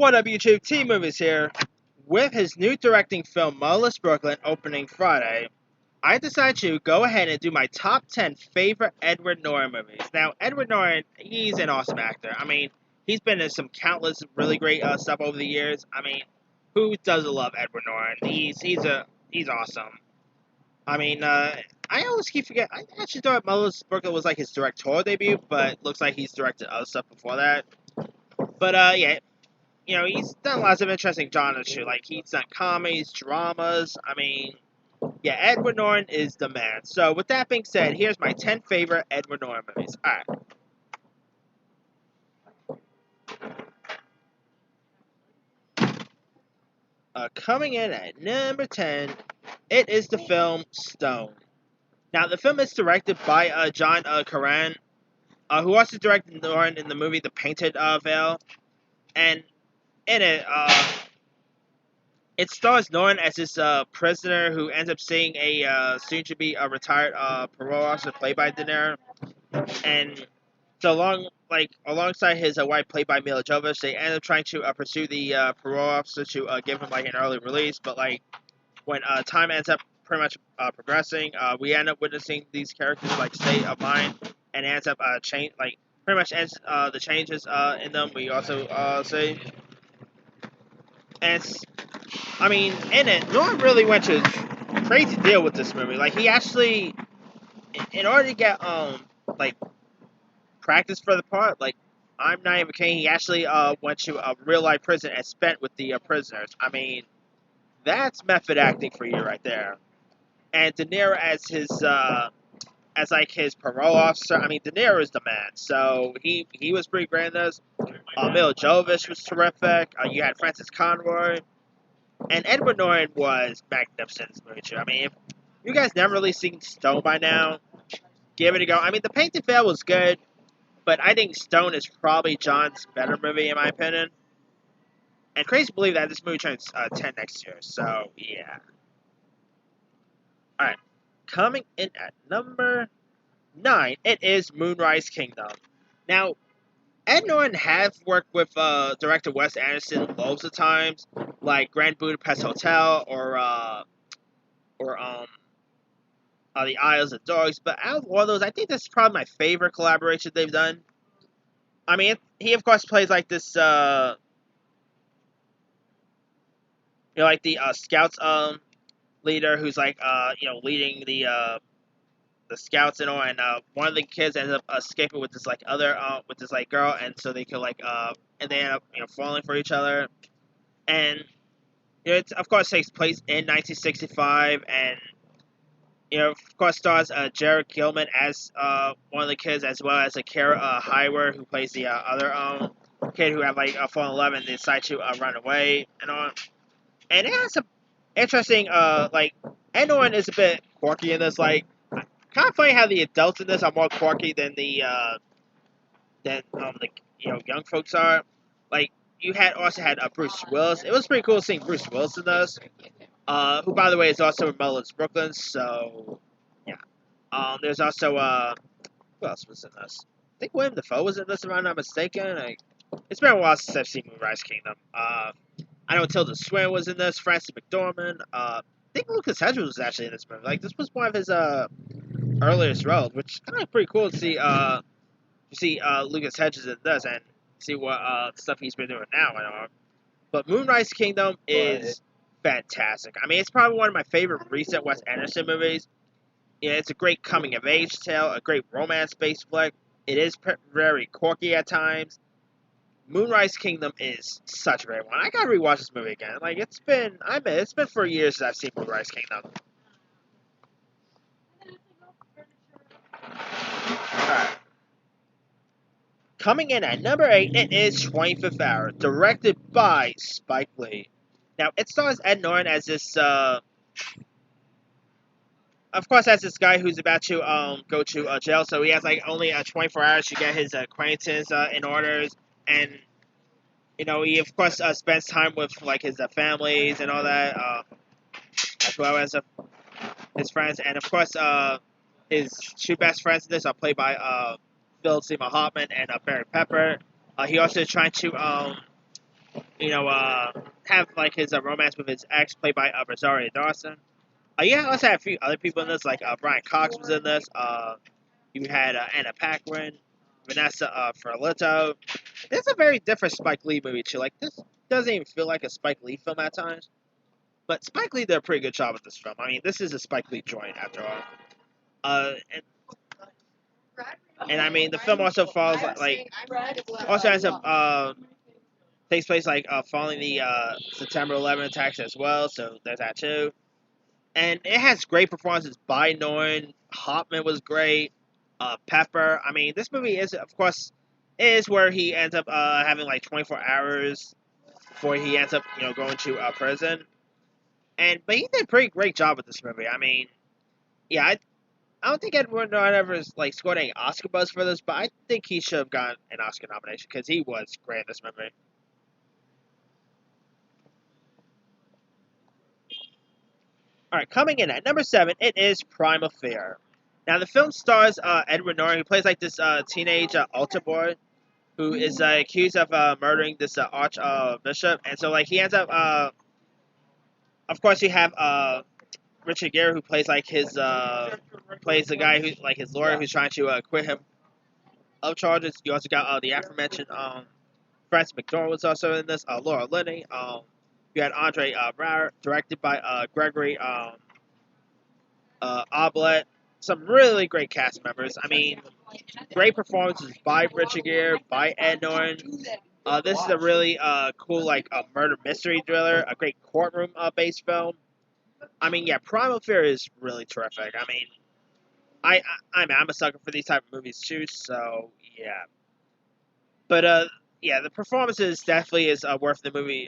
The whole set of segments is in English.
What up, YouTube? T-Movies here. With his new directing film, Moonrise Brooklyn, opening Friday, I decided to go ahead and do my top 10 favorite Edward Norton movies. Now, Edward Norton, he's an awesome actor. I mean, he's been in some countless really great stuff over the years. I mean, who doesn't love Edward Norton? He's awesome. I mean, I always keep forgetting. I actually thought Moonrise Brooklyn was like his directorial debut, but looks like he's directed other stuff before that. But yeah, you know, he's done lots of interesting genres too. Like, he's done comedies, dramas. I mean, yeah, Edward Norton is the man. So, with that being said, here's my 10 favorite Edward Norton movies. Alright. Coming in at number 10, it is the film Stone. Now, the film is directed by John Curran, who also directed Norton in the movie The Painted Veil. And in it, it stars Norton as this prisoner who ends up seeing a soon-to-be retired parole officer played by De Niro, and so alongside his wife played by Mila Jovovich, they end up trying to pursue the parole officer to give him like an early release. But like when time ends up pretty much progressing, we end up witnessing these characters like state of mind, and ends up change like pretty much ends the changes in them. We also see. And I mean, in it, Norton really went to a crazy deal with this movie. Like, he actually, in order to get, like, practice for the part, like, I'm not even kidding, he actually, went to a real-life prison and spent with the prisoners. I mean, that's method acting for you right there. And De Niro as like, his parole officer, I mean, De Niro is the man, so he was pretty great in this. Mila Jovovich was terrific. You had Francis Conroy. And Edward Norton was magnificent in this movie, too. I mean, if you guys never really seen Stone by now, give it a go. I mean, The Painted Veil was good, but I think Stone is probably John's better movie, in my opinion. And crazy to believe that this movie turns 10 next year, so, yeah. Alright, coming in at number 9, it is Moonrise Kingdom. Now, Ed Norton has worked with director Wes Anderson loads of times, like Grand Budapest Hotel or The Isles of Dogs. But out of all those, I think this is probably my favorite collaboration they've done. I mean, he of course plays like this, like the Scouts leader who's like leading the scouts and all, and one of the kids ends up escaping with this like other with this like girl, and so they could like and they end up falling for each other, and it of course takes place in 1965, and of course stars Jared Gilman as one of the kids, as well as Kara Hywer, who plays the other kid who have like fallen in love and they decide to run away and all, and it has some interesting like Ed Norton is a bit quirky in this, like. Kind of funny how the adults in this are more quirky than the young folks are. Like, you also had Bruce Willis. It was pretty cool seeing Bruce Willis in this, who by the way is also in Moonrise Brooklyn. So yeah, there's also who else was in this? I think William Dafoe was in this, if I'm not mistaken. It's been a while since I've seen Moonrise Kingdom. I know Tilda Swinton was in this. Frances McDormand. I think Lucas Hedges was actually in this movie. Like, this was one of his earliest roles, which is kind of pretty cool to see Lucas Hedges in this and see what stuff he's been doing now and all. But Moonrise Kingdom is fantastic. I mean, it's probably one of my favorite recent Wes Anderson movies. Yeah, it's a great coming of age tale, a great romance based flick. It is very quirky at times. Moonrise Kingdom is such a great one. I gotta rewatch this movie again. Like, it's been 4 years since I've seen Moonrise Kingdom. Alright. Coming in at number 8, it is 25th Hour, directed by Spike Lee. Now, it stars Ed Norton as this, of course, as this guy who's about to go to jail, so he has like only 24 hours to get his acquaintance in orders, and he of course spends time with like his families and all that, as well as his friends, and of course his two best friends in this are played by Philip Seymour Hoffman and Barry Pepper. He also is trying to have like his romance with his ex, played by Rosario Dawson. Yeah, I also had a few other people in this, like Brian Cox was in this. You had Anna Paquin, Vanessa Ferlito. It's a very different Spike Lee movie too. Like this doesn't even feel like a Spike Lee film at times, but Spike Lee did a pretty good job with this film. I mean, this is a Spike Lee joint after all. Uh, and, and I mean, the film also follows also has a takes place following the September 11 attacks as well. So there's that too. And it has great performances by Norton. Hoffman was great. Pepper. I mean, this movie is, of course, is where he ends up having like 24 hours before he ends up, going to prison. But he did a pretty great job with this movie. I mean, yeah, I don't think Edward Norton ever like scored any Oscar buzz for this, but I think he should have gotten an Oscar nomination because he was great in this movie. All right, coming in at number 7, it is Primal Fear. Now, the film stars Edward Norton, who plays like this teenage altar boy who is accused of murdering this archbishop, and so like he ends up. Of course, you have Richard Gere, who plays like his plays the guy who like his lawyer who's trying to acquit him of charges. You also got the aforementioned Frances McDormand was also in this. Laura Linney. You had Andre Braugher, directed by Gregory Oblet. Some really great cast members. I mean, great performances by Richard Gere, by Ed Norton. This is a really cool murder mystery thriller, a great courtroom based film. I mean, yeah, Primal Fear is really terrific. I mean, I'm a sucker for these type of movies too. So yeah, but yeah, the performances definitely is worth the movie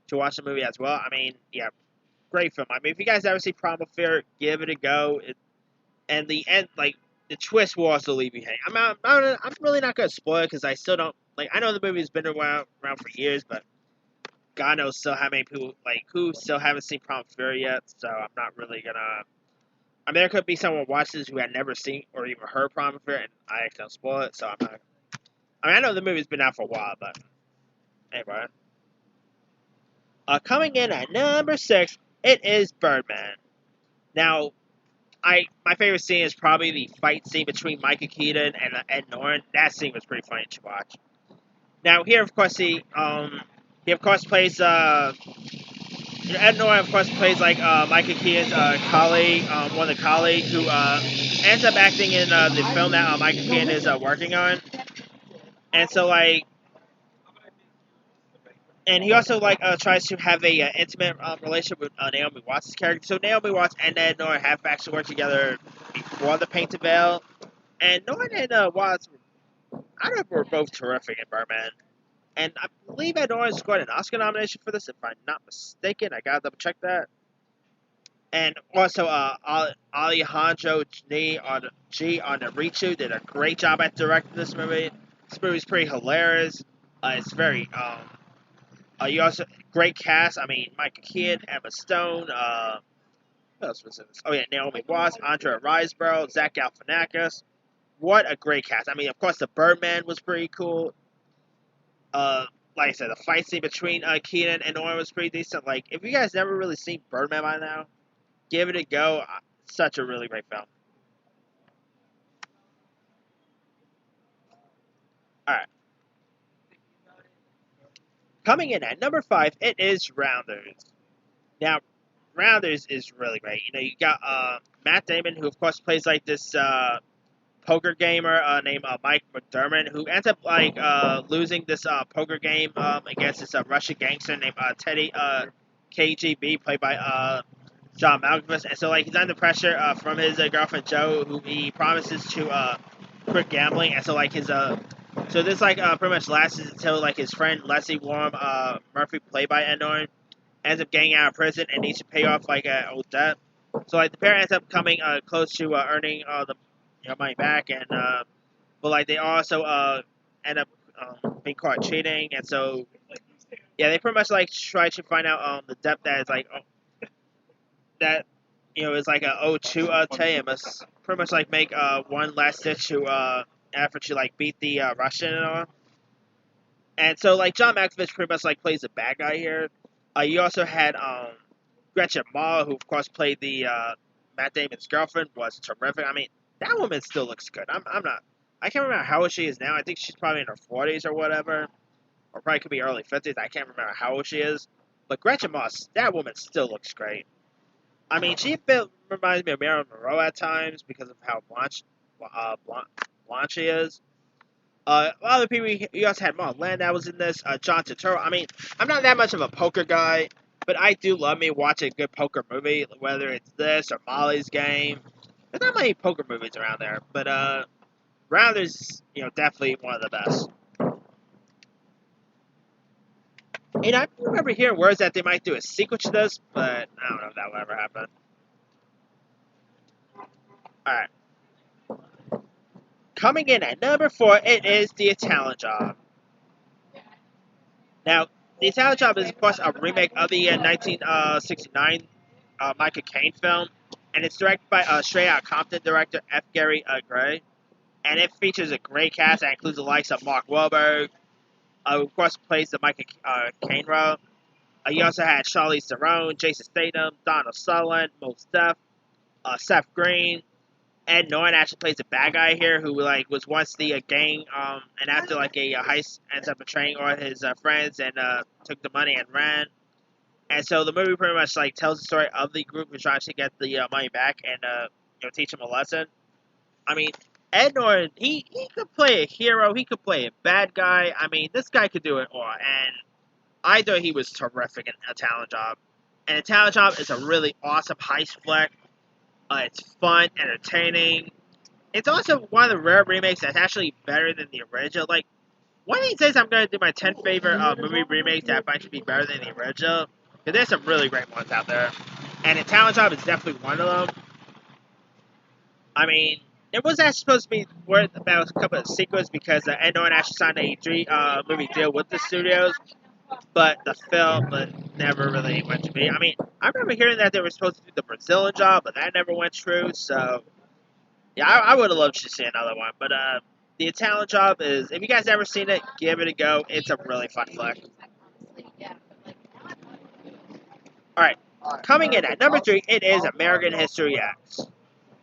to watch the movie as well. I mean, yeah, great film. I mean, if you guys ever see Primal Fear, give it a go. And the end, like the twist, will also leave you hanging. I'm really not gonna spoil it because I still don't like. I know the movie's been around for years, but God knows still how many people who still haven't seen Primal Fear yet. So I'm not really gonna. I mean, there could be someone watching this who had never seen or even heard Primal Fear, and I don't spoil it. So I'm not. I mean, I know the movie's been out for a while, but anyway. Coming in at number 6, it is Birdman. Now, my favorite scene is probably the fight scene between Michael Keaton and Ed Norton. That scene was pretty funny to watch. Now here, of course, he of course plays Ed Norton, of course, plays Michael Keaton's colleague, one of the colleagues who ends up acting in the film that Michael Keaton is working on, and so and he also tries to have a intimate relationship with Naomi Watts' character. So Naomi Watts and Ed Norton have actually worked together before The Painted Veil, and Norton and Watts, I don't know, were both terrific in Birdman. And I believe Ed Norton scored an Oscar nomination for this, if I'm not mistaken. I gotta double check that. And also, Alejandro G. Onarichu did a great job at directing this movie. This movie's pretty hilarious. It's very you also great cast. I mean, Michael Keaton, Emma Stone. Who else was in this? Oh yeah, Naomi Watts, Andrea Riseborough, Zach Galifianakis. What a great cast! I mean, of course, the Birdman was pretty cool. Like I said, the fight scene between Keaton and Norton was pretty decent. Like, if you guys never really seen Birdman by now, give it a go. Such a really great film. All right. Coming in at number 5, it is Rounders. Now, Rounders is really great. You got Matt Damon, who of course plays like this poker gamer named Mike McDermott, who ends up losing this poker game against this Russian gangster named Teddy KGB, played by John Malkovich. And so he's under pressure from his girlfriend Joe, who he promises to quit gambling. And so so this pretty much lasts until his friend Leslie Warm Murphy, played by Ed Norton, ends up getting out of prison and needs to pay off an old debt. So the pair ends up coming close to earning the money back, and but they also end up being caught cheating, and so yeah, they pretty much try to find out the debt that is that is a owed to Tay, and must pretty much make one last ditch to effort to beat the Russian and all. And so, like, John Malkovich pretty much, like, plays the bad guy here. You also had, Gretchen Mol, who, of course, played the, Matt Damon's girlfriend, was terrific. I mean, that woman still looks good. I'm not, I can't remember how old she is now. I think she's probably in her 40s or whatever. Or probably could be early 50s. I can't remember how old she is. But Gretchen Moss, that woman still looks great. I mean, she a bit reminds me of Marilyn Monroe at times because of how blonde she is. Other people, you also had Mark Landau was in this. John Turturro. I mean, I'm not that much of a poker guy, but I do love me watching a good poker movie, whether it's this or Molly's Game. There's not many poker movies around there, but Rounders, definitely one of the best. And I remember hearing words that they might do a sequel to this, but I don't know if that will ever happen. Alright. Coming in at number 4, it is The Italian Job. Now, The Italian Job is, of course, a remake of the 1969 Michael Caine film, and it's directed by Straight Outta Compton director F. Gary Gray, and it features a great cast that includes the likes of Mark Wahlberg, who, of course, plays the Michael Caine role. You also had Charlize Theron, Jason Statham, Donald Sutherland, Mos Def, Seth Green. Ed Norton actually plays the bad guy here, who was once the gang, and after a heist ends up betraying all his friends and took the money and ran. And so the movie pretty much tells the story of the group who's trying to get the money back and teach him a lesson. I mean, Ed Norton, he could play a hero, he could play a bad guy. I mean, this guy could do it all, and I thought he was terrific in A Talent Job. And A Talent Job is a really awesome heist flick. It's fun, entertaining. It's also one of the rare remakes that's actually better than the original. One of these days I'm going to do my 10 favorite movie remakes that I find to be better than the original. Because there's some really great ones out there. And A Talent Job is definitely one of them. I mean, it was actually supposed to be worth about a couple of sequels because Ed Norton actually signed a movie deal with the studios. But the film never really went to be. I mean, I remember hearing that they were supposed to do the Brazilian Job, but that never went true. So, yeah, I would have loved to see another one. But the Italian Job is, if you guys ever seen it, give it a go. It's a really fun flick. Alright, coming in at number 3, it is American History X.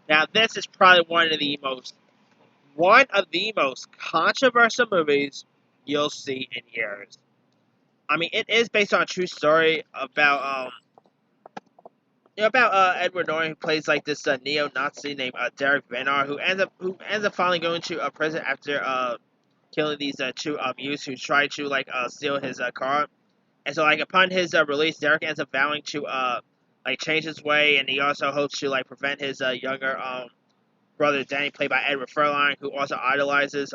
Now, this is probably one of the most controversial movies you'll see in years. I mean, it is based on a true story about Edward Norton, who plays this neo-Nazi named Derek Van who ends up finally going to prison after killing these two youths who tried to steal his car. And so upon his release, Derek ends up vowing to change his way, and he also hopes to prevent his younger brother Danny, played by Edward Furlong, who also idolizes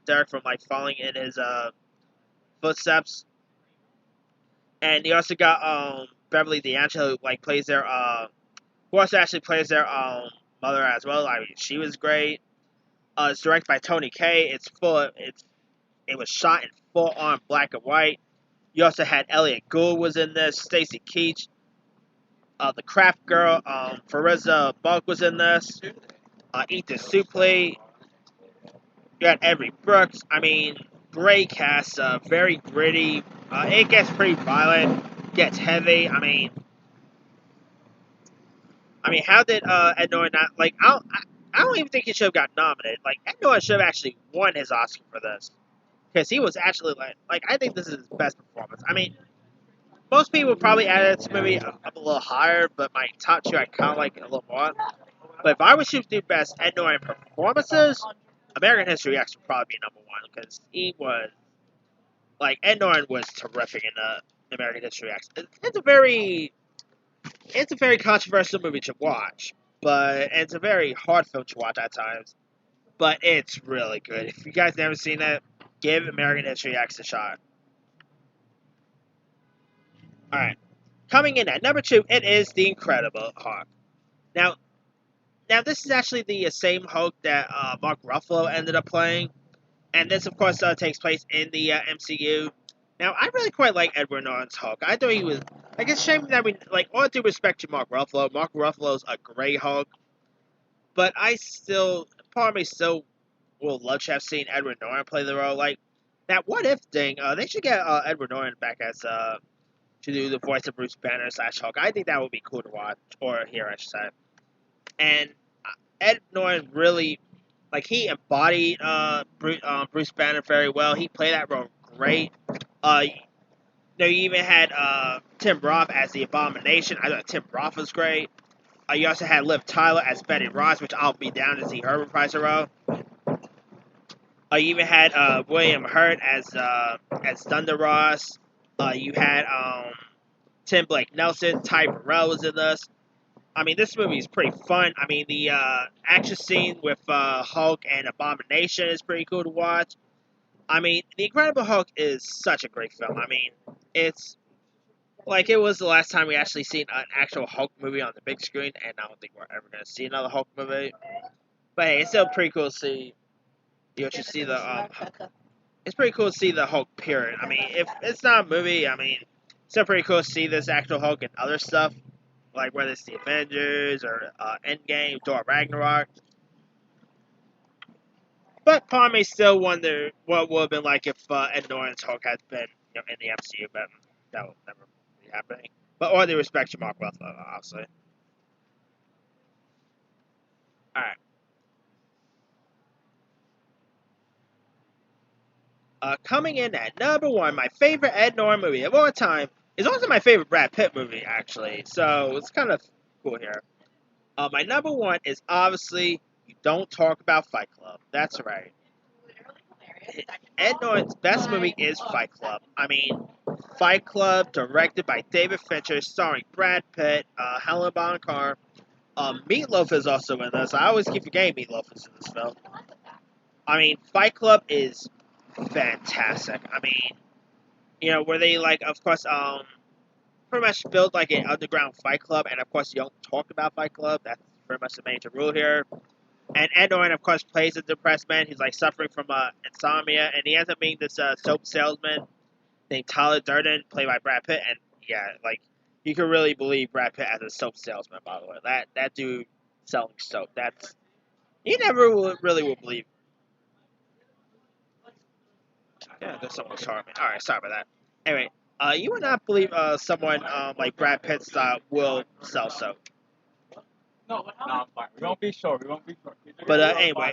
Derek from following in his footsteps. And you also got Beverly D'Angelo, who plays their who also actually plays their mother as well. I mean, she was great. It's directed by Tony Kaye. It was shot in full on black and white. You also had Elliot Gould was in this. Stacy Keach, the Craft Girl, Fariza Bulk was in this. Ethan Suplee. You had Avery Brooks. I mean, great cast. Very gritty. It gets pretty violent, gets heavy. I mean, how did Ed Norton not I don't even think he should have got nominated. Ed Norton should have actually won his Oscar for this, because he was actually I think this is his best performance. I mean, most people would probably add this movie up a little higher, but my top 2 I kind of like it a little more. But if I was to do best Ed Norton performances, American History X would probably be number 1, because he was Ed Norton was terrific in American History X. It's a very controversial movie to watch, but it's a very hard film to watch at times. But it's really good. If you guys never seen it, give American History X a shot. Alright. Coming in at number 2, it is The Incredible Hulk. Now this is actually the same Hulk that Mark Ruffalo ended up playing. And this, of course, takes place in the MCU. Now, I really quite like Edward Norton's Hulk. I thought he was... it's a shame that we... all due respect to Mark Ruffalo. Mark Ruffalo's a great Hulk. But part of me still would love to have seen Edward Norton play the role. that what if thing, they should get Edward Norton back as to do the voice of Bruce Banner slash Hulk. I think that would be cool to watch or hear, I should say. And Ed Norton really, like, he embodied Bruce Banner very well. He played that role great. You know, you even had Tim Roth as the Abomination. I thought Tim Roth was great. You also had Liv Tyler as Betty Ross, which I'll be down to see her reprise her role. You even had William Hurt as Thunder Ross. You had Tim Blake Nelson, Ty Burrell was in this. I mean, this movie is pretty fun. I mean, the action scene with Hulk and Abomination is pretty cool to watch. I mean, The Incredible Hulk is such a great film. I mean, it's like it was the last time we actually seen an actual Hulk movie on the big screen, and I don't think we're ever going to see another Hulk movie. But hey, it's still pretty cool to see. You know, to see the it's pretty cool to see the Hulk period. I mean, if it's not a movie, I mean, it's still pretty cool to see this actual Hulk and other stuff, like whether it's the Avengers or Endgame, Thor Ragnarok. But part of me still wonder what would have been like if Ed Norton's Hulk had been, you know, in the MCU, but that will never be happening. But all due respect to Mark Ruffalo, obviously. Alright. Coming in at number one, my favorite Ed Norton movie of all time is also my favorite Brad Pitt movie, actually. So it's kind of cool here. My number one is obviously You Don't Talk About Fight Club. That's right. Ed Norton's best movie is Fight Club. I mean, Fight Club, directed by David Fincher, starring Brad Pitt, Helen Bonham Carter. Meatloaf is also in this. I always keep forgetting Meatloaf is in this film. I mean, Fight Club is fantastic. I mean, you know, where they like, of course, pretty much build like an underground Fight Club, and of course, you don't talk about Fight Club. That's pretty much the major rule here. And Ed Norton, of course, plays a depressed man. He's like suffering from insomnia, and he ends up being this soap salesman named Tyler Durden, played by Brad Pitt. And yeah, like you can really believe Brad Pitt as a soap salesman. By the way, that dude selling soap, that's you never really will believe. Yeah, there's someone charming. All right, sorry about that. Anyway, you would not believe someone like Brad Pitt will sell soap. No, I'm fine. We won't be sure. We won't be sure. But anyway,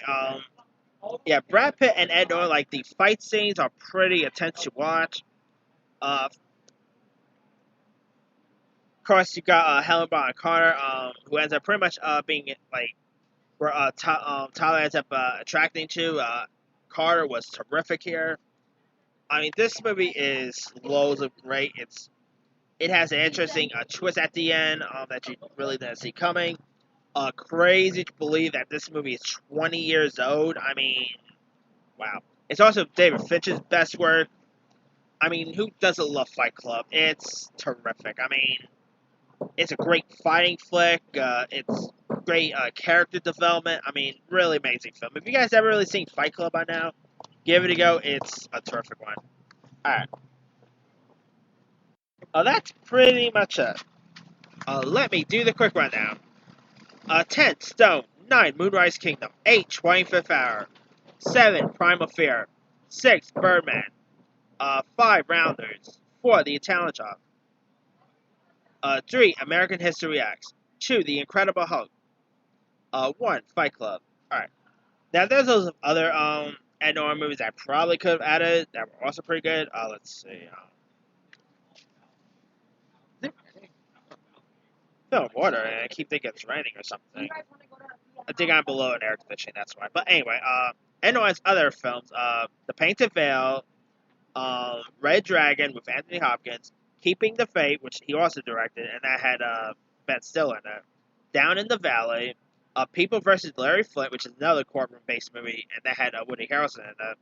yeah, Brad Pitt and Ed Norton, like the fight scenes are pretty intense to watch. Of course, you got Helen Bonham Carter, who ends up pretty much being like where Tyler ends up attracting to. Carter was terrific here. I mean, this movie is loads of great. It has an interesting twist at the end that you really didn't see coming. Crazy to believe that this movie is 20 years old. I mean, wow. It's also David Fincher's best work. I mean, who doesn't love Fight Club? It's terrific. I mean, it's a great fighting flick. It's great character development. I mean, really amazing film. If you guys ever really seen Fight Club by now, give it a go. It's a terrific one. Alright. That's pretty much it. Let me do the quick rundown. 10, Stone. 9, Moonrise Kingdom. 8, 25th Hour. 7, Primal Fear. 6, Birdman. 5, Rounders. 4, The Italian Job. 3, American History X. 2, The Incredible Hulk. 1, Fight Club. Alright. Now, there's those other Ed Norton movies that I probably could have added that were also pretty good. Let's see. Film water, and I keep thinking it's raining or something. I think I'm below an air conditioning, that's why. But anyway, Ed Norton's other films, The Painted Veil, Red Dragon with Anthony Hopkins, Keeping the Faith, which he also directed, and that had Ben Stiller in it. Down in the Valley, People vs. Larry Flint, which is another courtroom-based movie, and that had Woody Harrelson in it.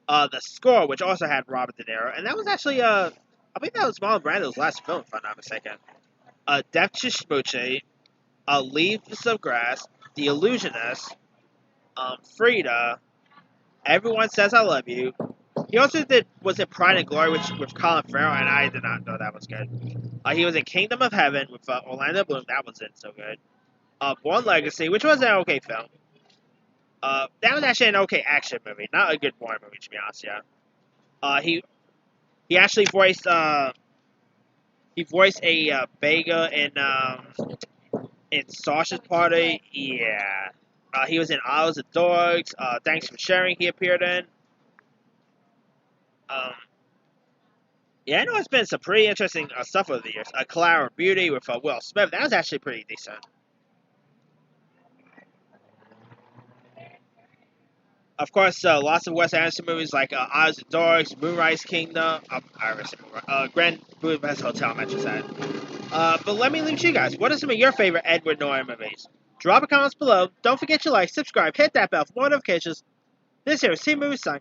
The Score, which also had Robert De Niro, and that was actually, I believe that was Marlon Brando's last film, if I'm not mistaken. Death to Schmoochie, Leaves of Grass, The Illusionist, Frida, Everyone Says I Love You. He also was in Pride and Glory with Colin Farrell, and I did not know that was good. He was in Kingdom of Heaven with Orlando Bloom. That was so good. Born Legacy, which was an okay film. That was actually an okay action movie, not a good war movie, to be honest, yeah. He actually voiced a Vega in Sasha's Party. Yeah. He was in Isles of Dogs. Thanks for Sharing. He appeared in. Um, yeah, I know it's been some pretty interesting stuff over the years. Clara Beauty with Will Smith. That was actually pretty decent. Of course, lots of Wes Anderson movies like Eyes of Dogs, Moonrise Kingdom, Grand Budapest Hotel, I mentioned that. But let me leave it to you guys. What are some of your favorite Edward Norton movies? Drop a comments below. Don't forget to like, subscribe, hit that bell for more notifications. This here is Team Movie Sign.